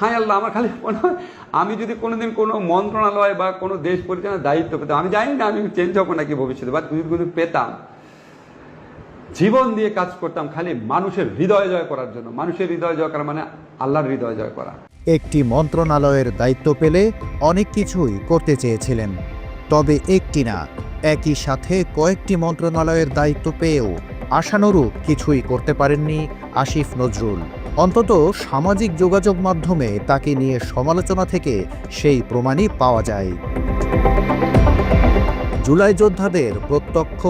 হায় আল্লাহ, আমার খালি মনে হয় আমি যদি কোনোদিন কোনো মন্ত্রণালয় বা কোনো দেশ পরিচালনার দায়িত্ব পেতাম, আমি জানি না আমি চেঞ্জ হবো নাকি ভবিষ্যতে, বা যদি পেতাম, জীবন দিয়ে কাজ করতাম খালি মানুষের হৃদয় জয় করার জন্য। মানুষের হৃদয় জয় করা মানে আল্লাহর হৃদয় জয় করা। একটি মন্ত্রণালয়ের দায়িত্ব পেলে অনেক কিছুই করতে চেয়েছিলেন, তবে একটি না, একই সাথে কয়েকটি মন্ত্রণালয়ের দায়িত্ব পেয়েও আশানুরূপ কিছুই করতে পারেননি আসিফ নজরুল। অন্তত সামাজিক যোগাযোগ মাধ্যমে তাকে নিয়ে সমালোচনা থেকে সেই প্রমাণই পাওয়া যায়। জুলাই যোদ্ধাদের প্রত্যক্ষ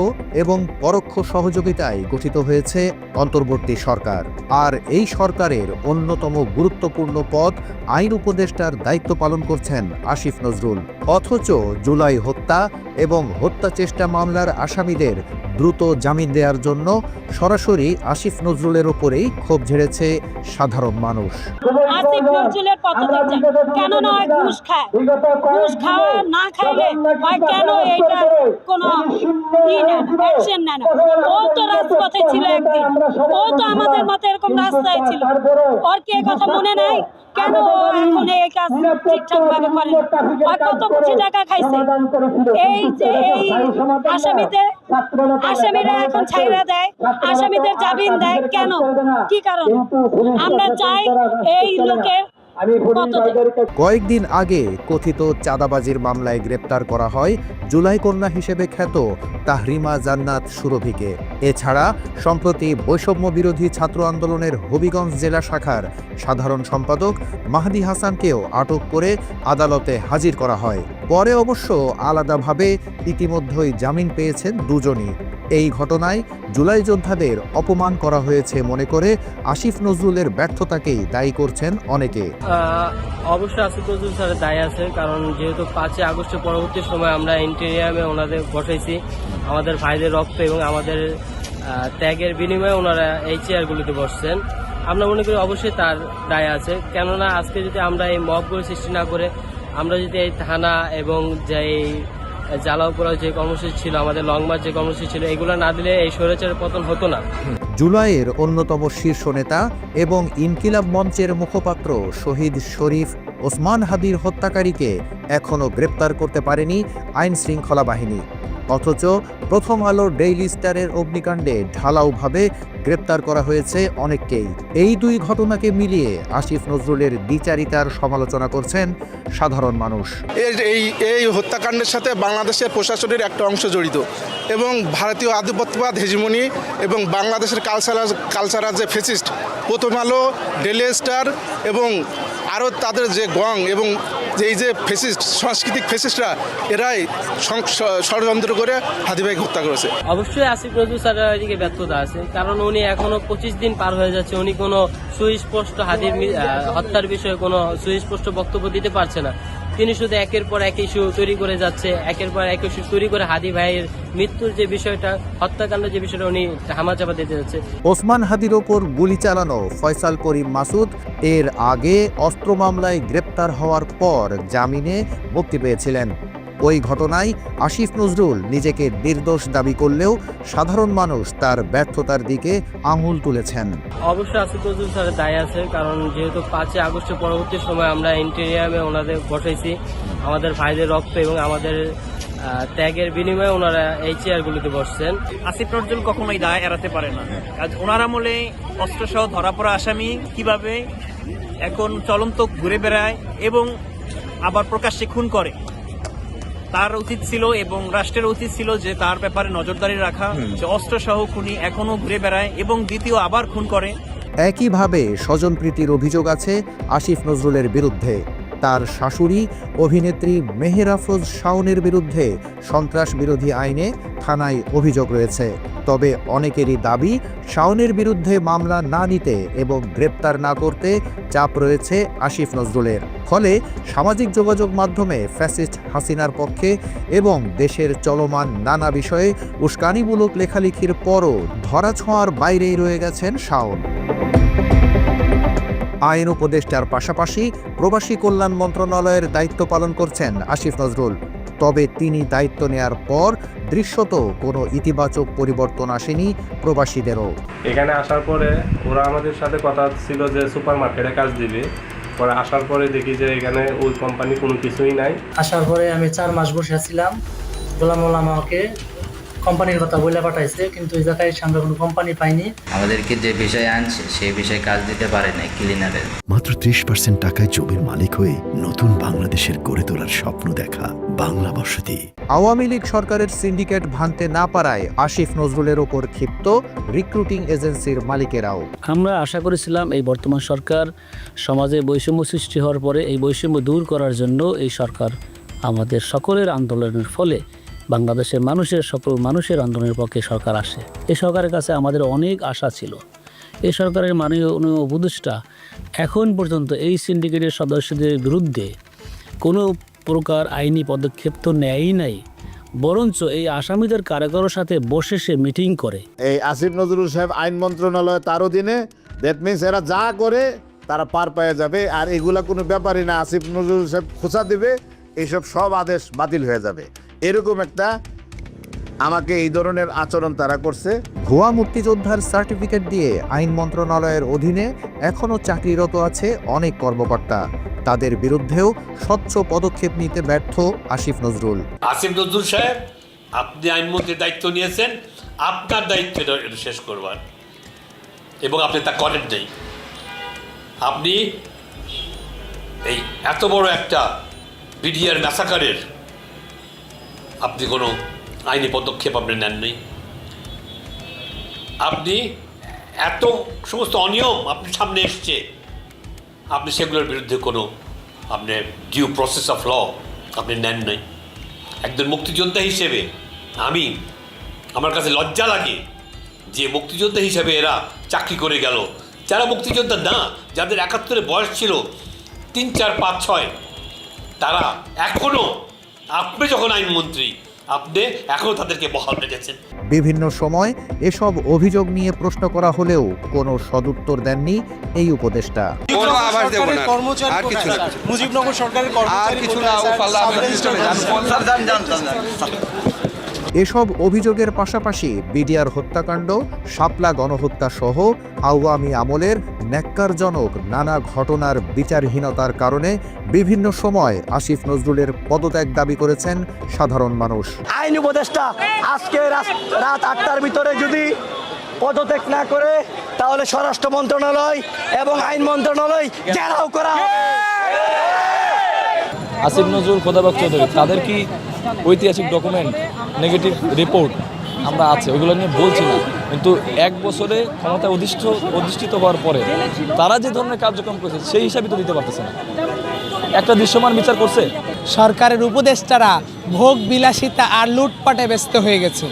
এবং পরোক্ষ সহযোগিতায় গঠিত হয়েছে অন্তর্বর্তী সরকার, আর এই সরকারের অন্যতম গুরুত্বপূর্ণ পদ আইন উপদেষ্টার দায়িত্ব পালন করছেন আসিফ নজরুল। অথচ জুলাই হত্যা এবং হত্যা চেষ্টা মামলার আসামিদের দ্রুত জামিন দেওয়ার জন্য সরাসরি আসিফ নজরুলের ওপরেই ক্ষোভ ঝেড়েছে সাধারণ মানুষ। আসিফ নজরুলের পথ দেখছেন কেন না হয় ঘুষ খায়, ঘুষ খাওয়া না খাইলে হয় কেন এইটা কোনো অ্যাকশন নেয় না। ও তো রাজপথে ছিল একদিন, ও তো আমাদের মতো এরকম রাস্তায় ছিল, ওর কি কথা মনে নাই? কেন ও এখন এই কাজ ঠিকঠাক ভাবে করে? আর কত কোটি টাকা খাইছে। এই যে এই আসামিরা এখন ছাইরা দেয়, আসামিদের জামিন দেয় কেন? কি কারণ? আমরা চাই এই লোকের। কয়েকদিন আগে কথিত চাঁদাবাজির মামলায় গ্রেপ্তার করা হয় জুলাই কন্যা হিসেবে খ্যাত তাহরিমা জান্নাত সুরভিকে। এছাড়া সম্প্রতি বৈষম্য বিরোধী ছাত্র আন্দোলনের হবিগঞ্জ জেলা শাখার সাধারণ সম্পাদক মাহদি হাসানকেও আটক করে আদালতে হাজির করা হয়। পরে অবশ্য আলাদাভাবে ইতিমধ্যেই জামিন পেয়েছেন দুজনই। এই ঘটনায় জুলাই যোদ্ধাদের অপমান করা হয়েছে মনে করে আসিফ নজরুলের ব্যর্থতাকেই দায়ী করছেন অনেকে। অবশ্যই আসিফ নজরুল স্যারের দায়ী আছে, কারণ যেহেতু 5 আগস্টের পরবর্তী সময় আমরা ইন্টেরিয়ামে ওনাদের বসাইছি, আমাদের ভাইদের রক্ত এবং আমাদের ত্যাগের বিনিময়ে ওনারা এই চেয়ারগুলিতে বসছেন। আমরা মনে করি অবশ্যই তার দায় আছে, কেননা আজকে যদি আমরা এই মবগুলো সৃষ্টি না করে, আমরা যদি এই থানা এবং যে জ্বালাও পোড়াও যে কর্মসূচি ছিল, আমাদের লং মার্চ যে কর্মসূচি ছিল, এগুলো না দিলে এই স্বৈরাচারের পতন হতো না। জুলাইয়ের অন্যতম শীর্ষ নেতা এবং ইনকিলাব মঞ্চের মুখপাত্র শহীদ শরীফ ওসমান হাদির হত্যাকারীকে এখনও গ্রেপ্তার করতে পারেনি আইন শৃঙ্খলা বাহিনী। অথচ প্রথম আলো ডেইলি স্টারের অগ্নিকাণ্ডে ঢালাওভাবে গ্রেপ্তার করা হয়েছে অনেককেই। এই দুই ঘটনাকে মিলিয়ে আসিফ নজরুলের দ্বিচারিতার সমালোচনা করছেন সাধারণ মানুষ। এই হত্যাকাণ্ডের সাথে বাংলাদেশের প্রশাসনের একটা অংশ জড়িত, এবং ভারতীয় আধিপত্যবাদ হেজিমনি এবং বাংলাদেশের কালচারাল যে ফেসিস্ট, প্রথম আলো, ডেইলি স্টার এবং আরও তাদের যে গং এবং এই যে ফেসিস্ট সাংস্কৃতিক ফেসিস্টরা, এরাই ষড়যন্ত্র করে হাদি ভাইকে হত্যা করেছে। অবশ্যই আসিফ নজরুল স্যারের এদিকে ব্যর্থতা আছে, কারণ উনি এখনো 25 দিন পার হয়ে যাচ্ছে, উনি কোনো সুস্পষ্ট হাদির হত্যার বিষয়ে কোনো সুস্পষ্ট বক্তব্য দিতে পারছে না। তিনি শুধু একের পর এক ইস্যু তৈরি করে যাচ্ছে, একের পর এক ইস্যু তৈরি করে হাদি ভাইয়ের মৃত্যুর যে বিষয়টা, হত্যাকাণ্ডের যে বিষয়টা উনি হামাচাপা দিতে যাচ্ছে। ওসমান হাদির ওপর গুলি চালানো ফয়সাল করিম মাসুদ এর আগে অস্ত্র মামলায় গ্রেপ্তার হওয়ার পর জামিনে মুক্তি পেয়েছিলেন। ওই ঘটনায় আসিফ নজরুল নিজেকে নির্দোষ দাবি করলেও সাধারণ মানুষ তার ব্যর্থতার দিকে আঙুল তুলেছেন। অবশ্যই আসিফ নজরুল স্যারের দায়ী আছে, কারণ যেহেতু 5 আগস্টের পরবর্তী সময় আমরা ইন্টেরিয়ামে ওনাদের বসাইছি, আমাদের ভাইদের রক্ত এবং আমাদের ত্যাগের বিনিময়ে ওনারা এই চেয়ারগুলিতে বসছেন। আসিফ নজরুল কখনোই দায় এড়াতে পারে না। ওনার আমলে অস্ত্রসহ ধরা পড়া আসামি কিভাবে এখন চলন্ত ঘুরে বেড়ায় এবং আবার প্রকাশ্যে খুন করে, তার উচিত ছিল এবং রাষ্ট্রের উচিত ছিল যে তার ব্যাপারে নজরদারি রাখা, যে অস্ত্রসহ খুনি এখনো ঘুরে বেড়ায় এবং দ্বিতীয় আবার খুন করে। একইভাবে স্বজনপ্রীতির অভিযোগ আছে আসিফ নজরুলের বিরুদ্ধে। তার শাশুড়ি অভিনেত্রী মেহের আফরোজ শাওনের বিরুদ্ধে সন্ত্রাস বিরোধী আইনে থানায় অভিযোগ রয়েছে। তবে অনেকেরই দাবি শাওনের বিরুদ্ধে মামলা না নিতে এবং গ্রেপ্তার না করতে চাপ রয়েছে আসিফ নজরুলের। ফলে সামাজিক যোগাযোগ মাধ্যমে ফ্যাসিস্ট হাসিনার পক্ষে এবং দেশের চলমান নানা বিষয়ে উস্কানিমূলক লেখালেখির পরও ধরাছোঁয়ার বাইরেই রয়ে গেছেন শাওন। আইন উপদেষ্টার পাশাপাশি প্রবাসী কল্যাণ মন্ত্রণালয়ের দায়িত্ব পালন করছেন আসিফ নজরুল। তবে তিনি দায়িত্ব নেয়ার পর দৃশ্যত কোনো ইতিবাচক পরিবর্তন আসেনি প্রবাসীদেরও। এখানে আসার পরে ওরা আমাদের সাথে কথা ছিল যে সুপার মার্কেটে কাজ দিবে, পরে আসার পরে দেখি যে এখানে ওই কোম্পানি কোনো কিছুই নাই। আসার পরে আমি 4 মাস বসে আছিলাম। গোলাম মোল্লা আমাকে কোম্পানির কথা বলে পাঠাইছে, কিন্তু এই জায়গায় আমরা কোনো কোম্পানি পাইনি। আমাদেরকে যে বিষয়ে আনছে সেই বিষয়ে কাজ দিতে পারে না ক্লিনারের। মাত্র 30% টাকায় জমির মালিক হয়ে নতুন বাংলাদেশের গড়ে তোলার স্বপ্ন দেখা বাংলা বসতি। আওয়ামী লীগ সরকারের সিন্ডিকেট ভাঙতে না পারায় আসিফ নজরুলের ওপর ক্ষিপ্ত রিক্রুটিং এজেন্সির মালিকেরাও। আমরা আশা করেছিলাম এই বর্তমান সরকার সমাজে বৈষম্য সৃষ্টি হওয়ার পরে এই বৈষম্য দূর করার জন্য এই সরকার আমাদের সকলের আন্দোলনের ফলে বাংলাদেশের সকল মানুষের আন্দোলনের পক্ষে সরকার আসে। এই সরকারের কাছে আমাদের অনেক আশা ছিল। এই সরকারের মাননীয় উপদেষ্টা এখন পর্যন্ত এই সিন্ডিকেটের সদস্যদের বিরুদ্ধে কোনো প্রকার আইনি পদক্ষেপ তো নেয়ই নাই, বরঞ্চ এই আসামিদের কারাগারের সাথে বসে সে মিটিং করে। এই আসিফ নজরুল সাহেব আইন মন্ত্রণালয় তার অধীনে, দ্যাট মিনস এরা যা করে তারা পার পেয়ে যাবে, আর এগুলা কোনো ব্যাপারই না। আসিফ নজরুল সাহেব খোঁচা দিবে, এইসব সব আদেশ বাতিল হয়ে যাবে, এরকম একটা আমাকে এই ধরনের আচরণ তারা করছে। ভুয়া মুক্তিযোদ্ধার সার্টিফিকেট দিয়ে আইন মন্ত্রণালয়ের অধীনে এখনও চাকরিরত আছে অনেক কর্মকর্তা। তাদের বিরুদ্ধেও স্বচ্ছ পদক্ষেপ নিতে ব্যর্থ আসিফ নজরুল। আসিফ নজরুল সাহেব, আপনি আইনমন্ত্রীর দায়িত্ব নিয়েছেন, আপনার দায়িত্ব এটা শেষ করবার, এবং আপনি তা করেন নাই। আপনি এই এত বড় একটা বিডিআর ম্যাসাকারের আপনি কোনো আইনি পদক্ষেপ আপনি নেননি। আপনি এত সমস্ত অনিয়ম আপনার সামনে এসছে, আপনি সেগুলোর বিরুদ্ধে কোনো আপনি ডিউ প্রসেস অফ ল আপনি নেন নাই। একজন মুক্তিযোদ্ধা হিসেবে আমার কাছে লজ্জা লাগে যে মুক্তিযোদ্ধা হিসেবে এরা চাকরি করে গেল, যারা মুক্তিযোদ্ধা না, যাদের 71-এ বয়স ছিল 3, 4, 5, 6, তারা এখনও, আপনি যখন আইনমন্ত্রী, আপনি এখনও তাদেরকে বহাল রেখেছেন। বিভিন্ন সময় এসব অভিযোগ নিয়ে প্রশ্ন করা হলেও কোনো সদুত্তর দেননি এই উপদেষ্টা। কোনো আভাস দেব না, আর কিছু না, মুজিবনগর সরকারের আর কিছু না। এসব অভিযোগের পাশাপাশি বিডিআর হত্যাকাণ্ড, শাপলা গণহত্যা সহ আওয়ামী আমলের ন্যাক্কারজনক নানা ঘটনার বিচারহীনতার কারণে বিভিন্ন সময় আসিফ নজরুলের পদত্যাগ দাবি করেছেন সাধারণ মানুষ। আইন উপদেষ্টা আজকে রাত 8টার ভিতরে যদি পদত্যাগ না করে, তাহলে স্বরাষ্ট্র মন্ত্রণালয় এবং আইন মন্ত্রণালয় ঘেরাও করা হবে। আসিফ নজরুল, খোদাবাক চৌধুরী, তাদের কি ঐতিহাসিক ডকুমেন্ট, নেগেটিভ রিপোর্ট আমরা আছে, ওইগুলো নিয়ে বলছি না, কিন্তু 1 বছরে ক্ষমতা অধিষ্ঠিত হওয়ার পরে তারা যে ধরনের কার্যক্রম করেছে সেই হিসাবে তো দিতে পারতেছে না। একটা দৃশ্যমান বিচার করছে। সরকারের উপদেষ্টারা ভোগ বিলাসিতা আর লুটপাটে ব্যস্ত হয়ে গেছে।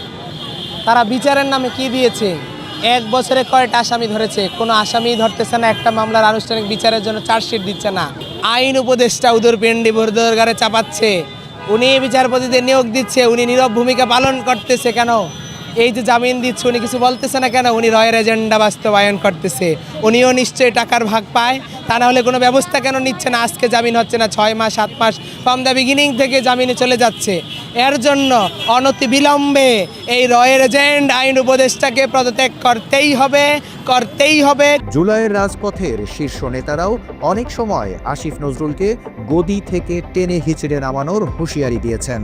তারা বিচারের নামে কি দিয়েছে? 1 বছরে কয়টা আসামি ধরেছে? কোনো আসামি ধরতেছে না, একটা মামলার আনুষ্ঠানিক বিচারের জন্য চার্জশিট দিচ্ছে না। আইন উপদেষ্টা উদরপিণ্ডি ভোরদরগারে চাপাচ্ছে, উনি বিচারপতিদের নিয়োগ দিচ্ছে, উনি নীরব ভূমিকা পালন করতেছে কেন? এই যে জামিন দিচ্ছে, উনি কিছু বলতেছে না কেন? উনি রয়ের এজেন্ডা বাস্তবায়ন করতেছে। উনিও নিশ্চয়ই টাকার ভাগ পায়, তা না হলে কোনো ব্যবস্থা কেন নিচ্ছে না? আজকে জামিন হচ্ছে না, 6 মাস 7 মাস ফ্রম দ্য বিগিনিং থেকে জামিনে চলে যাচ্ছে। এর জন্য অনতি বিলম্বে এই রয়ের এজেন্ট আইন উপদেষ্টাকে পদত্যাগ করতেই হবে। জুলাইয়ের রাজপথের শীর্ষ নেতারাও অনেক সময় আসিফ নজরুলকে গদি থেকে টেনে হিচড়ে নামানোর হুঁশিয়ারি দিয়েছেন।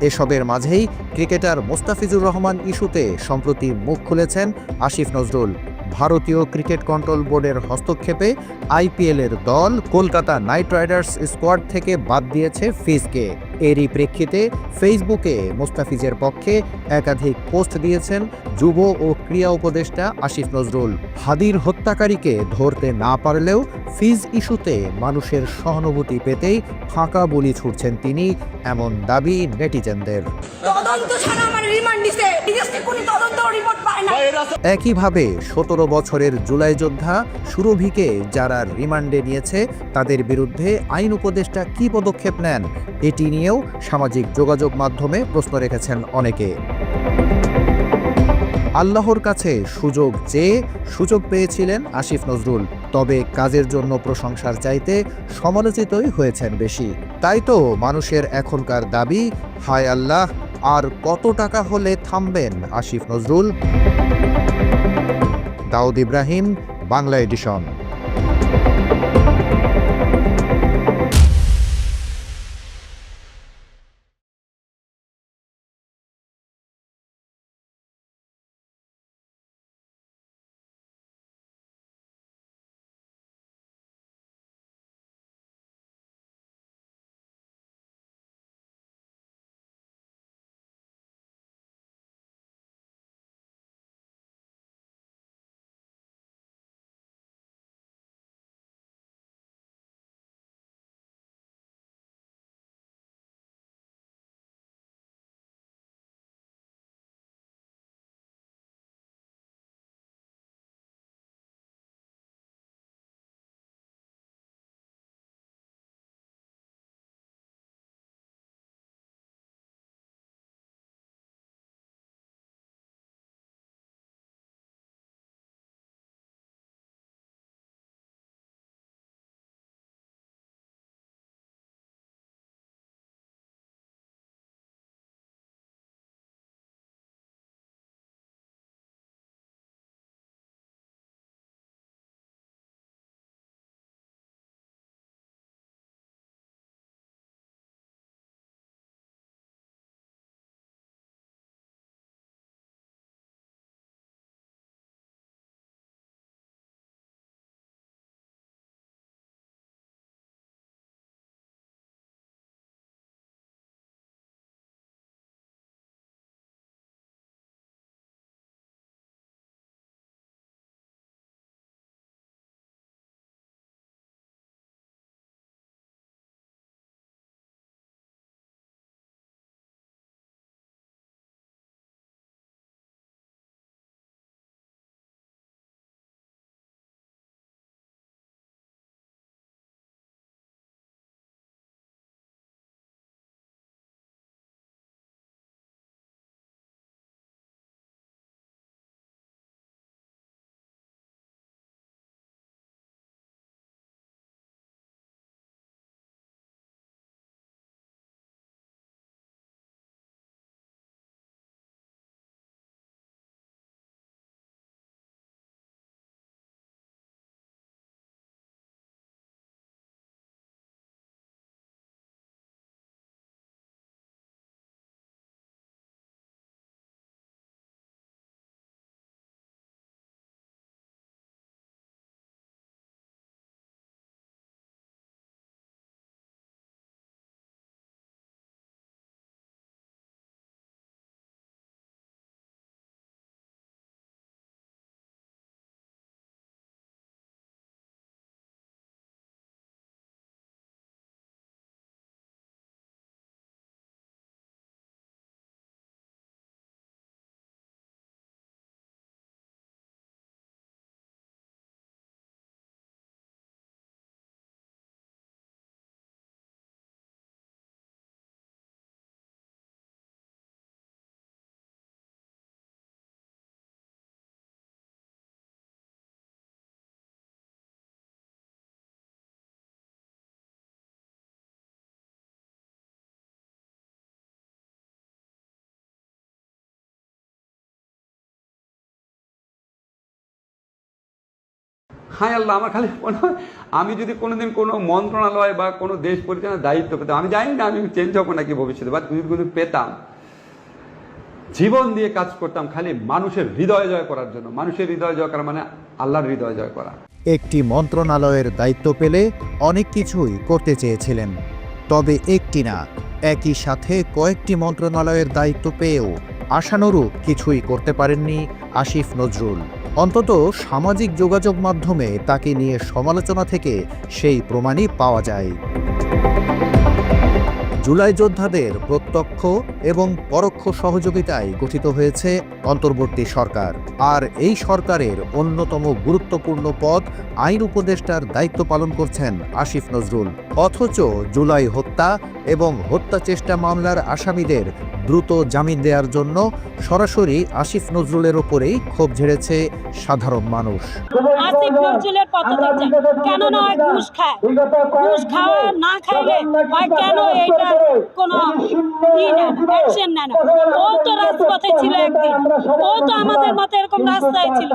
এসবের মাঝেই ক্রিকেটার মোস্তাফিজুর রহমান ইস্যুতে সম্প্রতি মুখ খুলেছেন আসিফ নজরুল। ভারতীয় ক্রিকেট কন্ট্রোল বোর্ডের হস্তক্ষেপে আইপিএলের দল কলকাতা নাইট রাইডার্স স্কোয়াড থেকে বাদ দিয়েছে ফিজকে। এরই প্রেক্ষিতে ফেসবুকে মোস্তাফিজের পক্ষে একাধিক পোস্ট দিয়েছেন যুব ও ক্রীড়া উপদেষ্টা আসিফ নজরুল। হাদির হত্যাকারীকে ধরতে না পারলেও ফিজ ইস্যুতে মানুষের সহানুভূতি পেতেই ফাঁকা বলি ছুটছেন তিনি, এমন দাবি নেটিজেনদের। একইভাবে 17 বছরের জুলাই যোদ্ধা সুরভিকে যারা রিমান্ডে নিয়েছে, তাদের বিরুদ্ধে আইন উপদেষ্টা কী পদক্ষেপ নেন, এটি নিয়েও সামাজিক যোগাযোগ মাধ্যমে প্রশ্ন রেখেছেন অনেকে। আল্লাহর কাছে সুযোগ চেয়ে সুযোগ পেয়েছিলেন আসিফ নজরুল। তবে কাজের জন্য প্রশংসার চাইতে সমালোচিতই হয়েছেন বেশি। তাই তো মানুষের এখনকার দাবি, হায় আল্লাহ, আর কত টাকা হলে থামবেন আসিফ নজরুল? দাউদ ইব্রাহিম, বাংলা এডিশন। হায় আল্লাহ, আমার খালি মনে হয় আমি যদি কোনোদিন কোনো মন্ত্রণালয় বা কোনো দেশ পরিচালনার দায়িত্ব পেতাম, আমি জানি না আমি চেঞ্জ হবো নাকি ভবিষ্যতে, বা যদি পেতাম, জীবন দিয়ে কাজ করতাম খালি মানুষের হৃদয় জয় করার জন্য। মানুষের হৃদয় জয় করা মানে আল্লাহর হৃদয় জয় করা। একটি মন্ত্রণালয়ের দায়িত্ব পেলে অনেক কিছুই করতে চেয়েছিলেন, তবে একটি না, একই সাথে কয়েকটি মন্ত্রণালয়ের দায়িত্ব পেয়েও আশানুরূপ কিছুই করতে পারেননি আসিফ নজরুল। অন্তত সামাজিক যোগাযোগ মাধ্যমে তাকে নিয়ে সমালোচনা থেকে সেই প্রমাণই পাওয়া যায়। জুলাই যোদ্ধাদের প্রত্যক্ষ এবং পরোক্ষ সহযোগিতায় গঠিত হয়েছে অন্তর্বর্তী সরকার, আর এই সরকারের অন্যতম গুরুত্বপূর্ণ পদ আইন উপদেষ্টার দায়িত্ব পালন করছেন আসিফ নজরুল। অথচ জুলাই হত্যা এবং হত্যা চেষ্টা মামলার আসামিদের দ্রুত জামিন দেওয়ার জন্য সরাসরি আসিফ নজরুলের ওপরেই ক্ষোভ ঝেড়েছে সাধারণ মানুষ। আসিফ নজরুলের পদত্যাগ কেন নয় ঘুষ খায়, ঘুষ খাওয়া না খাইলে হয় কেন এটা কোনো অ্যাকশন নেয় না। ও তো রাজপথে ছিল একদিন, ও তো আমাদের মতো এরকম রাস্তায় ছিল,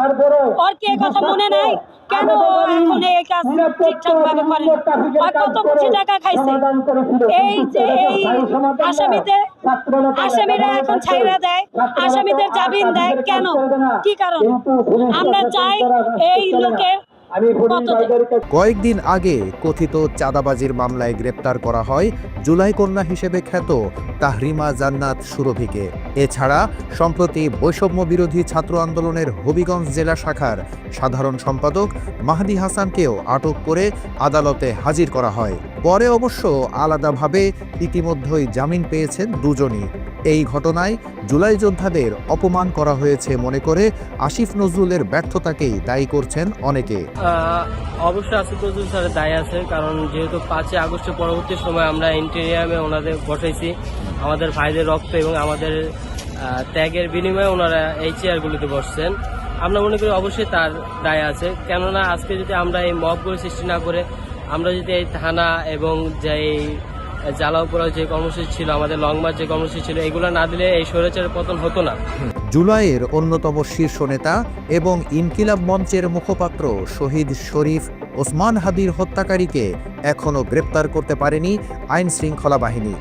ওর কি কথা মনে নাই? কেন ও এখন এই কাজ ঠিকঠাক ভাবে করে? আর কত কোটি টাকা খাইছে। এই যে এই আসামিরা এখন ছাইরা দেয়, আসামিদের জামিন দেয় কেন? কি কারণ? আমরা চাই এই লোকের কয়েকদিন আগে কথিত চাঁদাবাজির মামলায় গ্রেপ্তার করা হয় জুলাই কন্যা হিসেবে খ্যাত তাহরিমা জান্নাত সুরভিকে। এছাড়া সম্প্রতি বৈষম্য বিরোধী ছাত্র আন্দোলনের হবিগঞ্জ জেলা শাখার সাধারণ সম্পাদক মাহদি হাসানকেও আটক করে আদালতে হাজির করা হয়। পরে অবশ্য আলাদাভাবে ইতিমধ্যেই জামিন পেয়েছেন দুজনই। এই ঘটনায় জুলাই যোদ্ধাদের অপমান করা হয়েছে মনে করে আসিফ নজরুলের ব্যর্থতাকেই দায়ী করছেন অনেকে। অবশ্যই আসিফ নজরুল স্যারের দায় আছে, কারণ যেহেতু 5 আগস্টের পরবর্তী সময় আমরা ইন্টেরিয়ামে ওনাদের বসাইছি, আমাদের ভাইদের রক্ত এবং আমাদের ত্যাগের বিনিময়ে ওনারা এই চেয়ারগুলিতে বসছেন। আমরা মনে করি অবশ্যই তার দায় আছে, কেননা আজকে যদি আমরা এই মবগুলো সৃষ্টি না করে আমরা যদি এই থানা এবং যে জ্বালাও পোড়াও যে কর্মসূচি ছিল, আমাদের লং মার্চ যে কর্মসূচি ছিল, এগুলো না দিলে এই স্বৈরাচারের পতন হতো না। জুলাইয়ের অন্যতম শীর্ষ নেতা এবং ইনকিলাব মঞ্চের মুখপাত্র শহীদ শরীফ ওসমান হাদির হত্যাকারীকে এখনও গ্রেপ্তার করতে পারেনি আইন শৃঙ্খলা বাহিনী।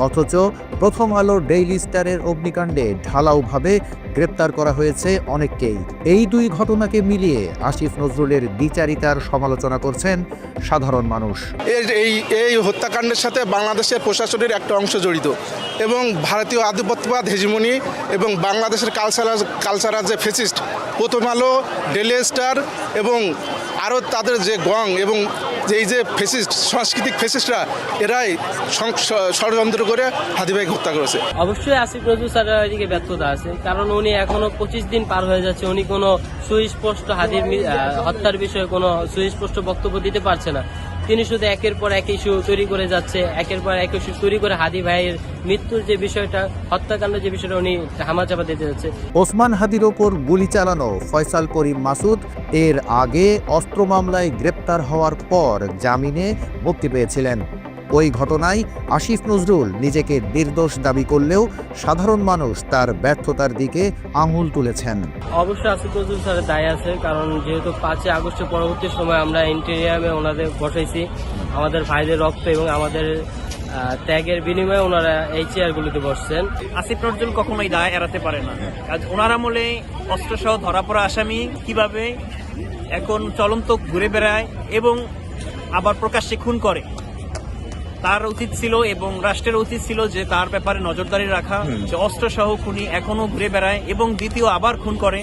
অথচ প্রথম আলো ডেইলি স্টারের অগ্নিকাণ্ডে ঢালাওভাবে গ্রেপ্তার করা হয়েছে অনেককেই। এই দুই ঘটনাকে মিলিয়ে আসিফ নজরুলের দ্বিচারিতার সমালোচনা করছেন সাধারণ মানুষ। এই হত্যাকাণ্ডের সাথে বাংলাদেশের প্রশাসনের একটা অংশ জড়িত এবং ভারতীয় আধিপত্যবাদ হেজিমনি এবং বাংলাদেশের কালচারাল যে ফেসিস্ট প্রথম আলো, ডেইলি স্টার এবং আরও তাদের যে গং এবং এই যে ফেসিস্ট সাংস্কৃতিক ফেসিস্টরা এরাই ষড়যন্ত্র করে হাদি ভাইকে হত্যা করেছে। অবশ্যই আসিফ নজরুল স্যারের এদিকে ব্যর্থতা আছে, কারণ উনি এখনো 25 দিন পার হয়ে যাচ্ছে, উনি কোনো সুস্পষ্ট হাদির হত্যার বিষয়ে কোনো সুস্পষ্ট বক্তব্য দিতে পারছে না। তিনি শুধু একের পর এক ইস্যু তৈরি করে যাচ্ছে, একের পর এক ইস্যু তৈরি করে হাদি ভাইয়ের মৃত্যুর যে বিষয়টা, হত্যাকাণ্ডের যে বিষয়টা উনি হামাচাপা দিতে যাচ্ছে। ওসমান হাদির ওপর গুলি চালানো ফয়সাল করিম মাসুদ এর আগে অস্ত্র মামলায় গ্রেপ্তার হওয়ার পর জামিনে মুক্তি পেয়েছিলেন। ওই ঘটনায় আসিফ নজরুল নিজেকে নির্দোষ দাবি করলেও সাধারণ মানুষ তার ব্যর্থতার দিকে আঙুল তুলেছেন। অবশ্যই আসিফ নজরুল স্যারের দায় আছে, কারণ যেহেতু 5 আগস্টের পরবর্তী সময় আমরা ইন্টেরিয়ামে ওনাদের বসাইছি, আমাদের ভাইদের রক্ত এবং আমাদের ত্যাগের বিনিময়ে ওনারা এই চেয়ারগুলিতে বসছেন। আসিফ নজরুল কখনোই দায় এড়াতে পারে না। ওনার আমলে অস্ত্রসহ ধরা পড়া আসামি কিভাবে এখন চলন্ত ঘুরে বেড়ায় এবং আবার প্রকাশ্যে খুন করে, তার উচিত ছিল এবং রাষ্ট্রের উচিত ছিল যে তার ব্যাপারে নজরদারি রাখা, যে অস্ত্রসহ খুনি এখনো ঘুরে বেড়ায় এবং দ্বিতীয় আবার খুন করে।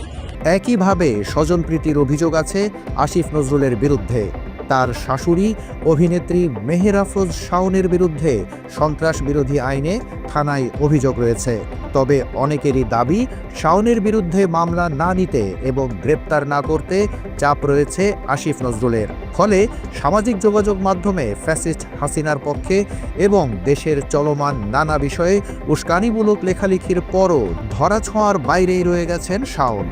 একইভাবে স্বজনপ্রীতির অভিযোগ আছে আসিফ নজরুলের বিরুদ্ধে। তার শাশুড়ি অভিনেত্রী মেহের আফরোজ শাওনের বিরুদ্ধে সন্ত্রাস বিরোধী আইনে থানায় অভিযোগ রয়েছে। তবে অনেকেরই দাবি শাওনের বিরুদ্ধে মামলা না নিতে এবং গ্রেপ্তার না করতে চাপ রয়েছে আসিফ নজরুলের। ফলে সামাজিক যোগাযোগ মাধ্যমে ফ্যাসিস্ট হাসিনার পক্ষে এবং দেশের চলমান নানা বিষয়ে উস্কানিমূলক লেখালেখির পরও ধরাছোঁয়ার বাইরেই রয়ে গেছেন শাওন।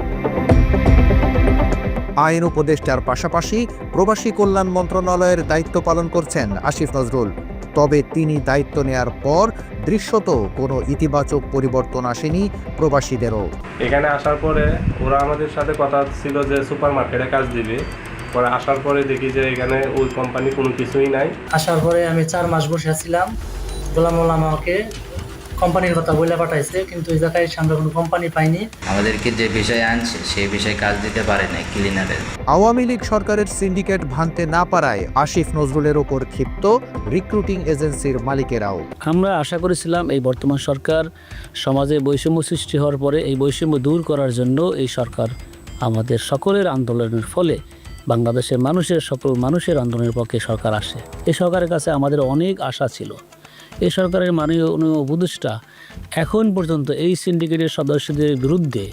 আইন উপদেষ্টার পাশাপাশি প্রবাসী কল্যাণ মন্ত্রণালয়ের দায়িত্ব পালন করছেন আসিফ নজরুল। তবে তিনি দায়িত্ব নেয়ার পর দৃশ্যত কোনো ইতিবাচক পরিবর্তন আসেনি প্রবাসীদেরও। এখানে আসার পরে ওরা আমাদের সাথে কথা ছিল যে সুপার মার্কেটে কাজ দিবে, পরে আসার পরে দেখি যে এখানে ওই কোম্পানি কোনো কিছুই নাই। আসার পরে আমি 4 মাস বসে আছিলাম, গোলাম আমাকে কোম্পানির কথা বলে পাঠাইছে, কিন্তু এই জায়গায় আমরা কোনো কোম্পানি পাইনি। আমাদেরকে যে বিষয়ে আনছে সেই বিষয়ে কাজ দিতে পারে না ক্লিনারের। আওয়ামী লীগ সরকারের সিন্ডিকেট ভাঙতে না পারায় আসিফ নজরুলের ওপর ক্ষিপ্ত রিক্রুটিং এজেন্সির মালিকেরাও। আমরা আশা করেছিলাম এই বর্তমান সরকার সমাজে বৈষম্য সৃষ্টি হওয়ার পরে এই বৈষম্য দূর করার জন্য এই সরকার আমাদের সকলের আন্দোলনের ফলে বাংলাদেশের মানুষের আন্দোলনের পক্ষে সরকার আসে। এই সরকারের কাছে আমাদের অনেক আশা ছিল। এই সরকারের মাননীয় উপদেষ্টা এখন পর্যন্ত এই সিন্ডিকেটের সদস্যদের বিরুদ্ধে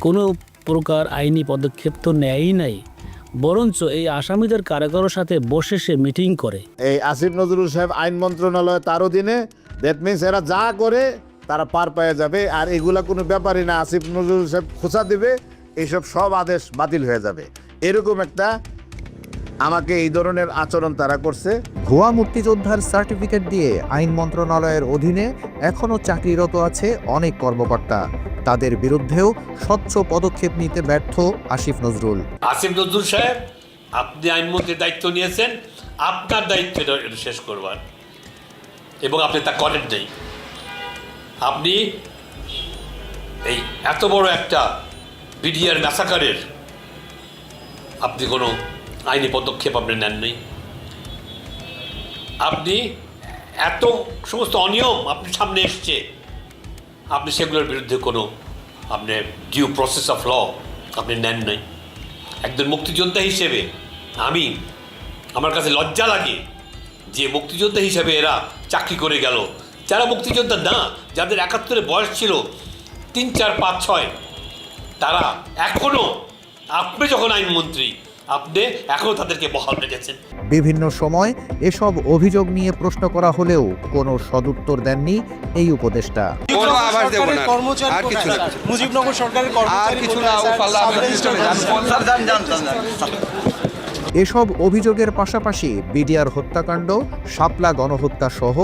কোনো প্রকার আইনি পদক্ষেপ তো নেয়ই নাই, বরঞ্চ এই আসামিদের কারাগারের সাথে বসে সে মিটিং করে। এই আসিফ নজরুল সাহেব আইন মন্ত্রণালয় তার অধীনে, দ্যাট মিনস এরা যা করে তারা পার পেয়ে যাবে, আর এগুলা কোনো ব্যাপারই না। আসিফ নজরুল সাহেব খোঁচা দিবে, এইসব সব আদেশ বাতিল হয়ে যাবে, এরকম একটা আমাকে এই ধরনের আচরণ তারা করছে। ভুয়া মুক্তিযোদ্ধার সার্টিফিকেট দিয়ে আইন মন্ত্রণালয়ের অধীনে এখনও চাকরিরত আছে অনেক কর্মকর্তা। তাদের বিরুদ্ধেও স্বচ্ছ পদক্ষেপ নিতে ব্যর্থ আসিফ নজরুল। আসিফ নজরুল সাহেব, আপনি আইনমন্ত্রীর দায়িত্ব নিয়েছেন, আপনার দায়িত্ব এটা শেষ করবার, এবং আপনি তা করেন নাই। আপনি এই এত বড় একটা বিডিআর ম্যাসাকারের আপনি কোনো আইনি পদক্ষেপ আপনি নেন নাই। আপনি এত সমস্ত অনিয়ম আপনার সামনে এসছে, আপনি সেগুলোর বিরুদ্ধে কোনো আপনি ডিউ প্রসেস অফ ল আপনি নেন নাই। একজন মুক্তিযোদ্ধা হিসেবে আমার কাছে লজ্জা লাগে যে মুক্তিযোদ্ধা হিসেবে এরা চাকরি করে গেল, যারা মুক্তিযোদ্ধা না, যাদের ৭১ বয়স ছিল ৩, ৪, ৫, ৬, তারা এখনও, আপনি যখন আইনমন্ত্রী, আপনি এখনও তাদেরকে বহাল রেখেছেন। বিভিন্ন সময় এসব অভিযোগ নিয়ে প্রশ্ন করা হলেও কোনো সদুত্তর দেননি এই উপদেষ্টা। কোনো আভাস দেব না, আর কিছু না, মুজিবনগর সরকারের আর কিছু না। ও পাল্লা এসব অভিযোগের পাশাপাশি বিডিআর হত্যাকাণ্ড, শাপলা গণহত্যা সহ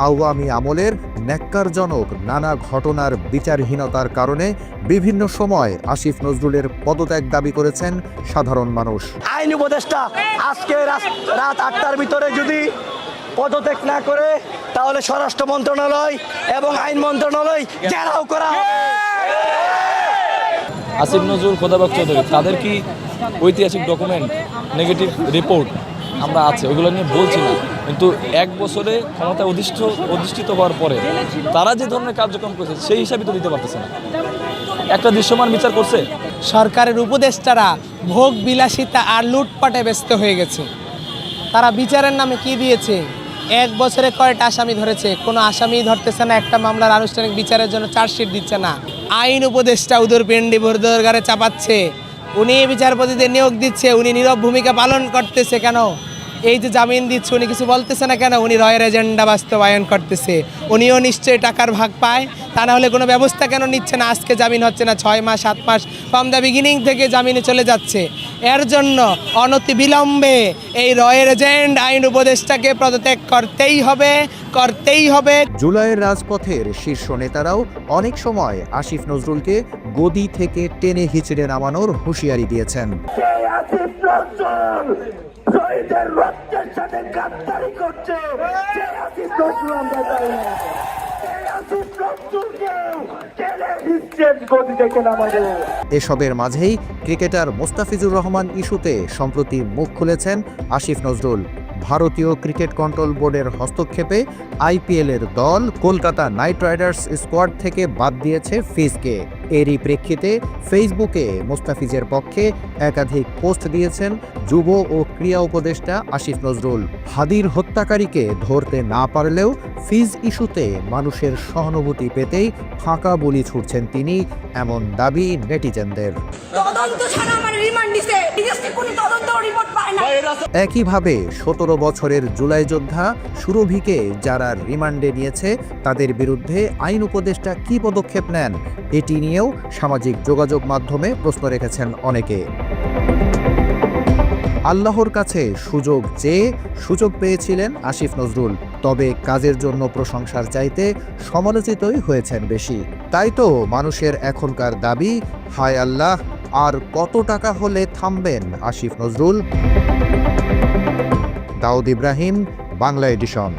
আওয়ামী আমলের ন্যাক্কারজনক নানা ঘটনার বিচারহীনতার কারণে বিভিন্ন সময় আসিফ নজরুলের পদত্যাগ দাবি করেছেন সাধারণ মানুষ। আইন উপদেষ্টা আজকে রাত ৮টার ভিতরে যদি পদত্যাগ না করে, তাহলে স্বরাষ্ট্র মন্ত্রণালয় এবং আইন মন্ত্রণালয় ঘেরাও করা হবে। আসিফ নজরুল, খোদাবাক চৌধুরী, তাদের কি ঐতিহাসিক ডকুমেন্ট, নেগেটিভ রিপোর্ট আমরা আছে, ওইগুলো নিয়ে বলছি না, কিন্তু ১ বছরে ক্ষমতায় অধিষ্ঠিত হওয়ার পরে তারা যে ধরনের কার্যক্রম করছে সেই হিসাবে তো দিতে পারতেছে না। একটা দৃশ্যমান বিচার করছে। সরকারের উপদেষ্টারা ভোগ বিলাসিতা আর লুটপাটে ব্যস্ত হয়ে গেছে। তারা বিচারের নামে কি দিয়েছে? 1 বছরে কয়টা আসামি ধরেছে? কোনো আসামি ধরতেছে না, একটা মামলার আনুষ্ঠানিক বিচারের জন্য চার্জশিট দিচ্ছে না। আইন উপদেষ্টা উদর পিন্ডি ভোরদরগারে চাপাচ্ছে, উনি বিচারপতিদের নিয়োগ দিচ্ছে, উনি নীরব ভূমিকা পালন করতেছে কেন? এই যে জামিন দিচ্ছে, উনি কিছু বলতেছে না কেন? উনি রয়ের এজেন্ডা বাস্তবায়ন করতেছে। উনিও নিশ্চয়ই টাকার ভাগ পায়, তা না হলে কোনো ব্যবস্থা কেন নিচ্ছে না? আজকে জামিন হচ্ছে না, 6 মাস 7 মাস ফ্রম দ্য বিগিনিং থেকে জামিনে চলে যাচ্ছে। এর জন্য অনতি বিলম্বে এই রয়ের এজেন্ট আইন উপদেষ্টাকে পদত্যাগ করতেই হবে। জুলাইয়ের রাজপথের শীর্ষ নেতারাও অনেক সময় আসিফ নজরুলকে গদি থেকে টেনে হিচড়ে নামানোর হুঁশিয়ারি দিয়েছেন। এসবের মাঝেই ক্রিকেটার মোস্তাফিজুর রহমান ইস্যুতে সম্প্রতি মুখ খুলেছেন আসিফ নজরুল। ভারতীয় ক্রিকেট কন্ট্রোল বোর্ডের হস্তক্ষেপে আইপিএলের দল কলকাতা নাইট রাইডার্স স্কোয়াড থেকে বাদ দিয়েছে ফিজকে। এরই প্রেক্ষিতে ফেসবুকে মোস্তাফিজের পক্ষে একাধিক পোস্ট দিয়েছেন যুব ও ক্রীড়া উপদেষ্টা আসিফ নজরুল। হাদির হত্যাকারীকে ধরতে না পারলেও ফিজ ইস্যুতে মানুষের সহানুভূতি পেতেই ফাঁকা বলি ছুটছেন তিনি, এমন দাবি নেটিজেনদের। একইভাবে 17 বছরের জুলাই যোদ্ধা সুরভিকে যারা রিমান্ডে নিয়েছে, তাদের বিরুদ্ধে আইন উপদেষ্টা কী পদক্ষেপ নেন, এটি নিয়েও সামাজিক যোগাযোগ মাধ্যমে প্রশ্ন রেখেছেন অনেকে। আল্লাহর কাছে সুযোগ চেয়ে সুযোগ পেয়েছিলেন আসিফ নজরুল, তবে কাজের জন্য প্রশংসার চাইতে সমালোচিতই হয়েছেন বেশি। তাই তো মানুষের এখনকার দাবি, হায় আল্লাহ, আর কত টাকা হলে থামবেন আসিফ নজরুল? দাউদ ইব্রাহিম, বাংলা এডিশন।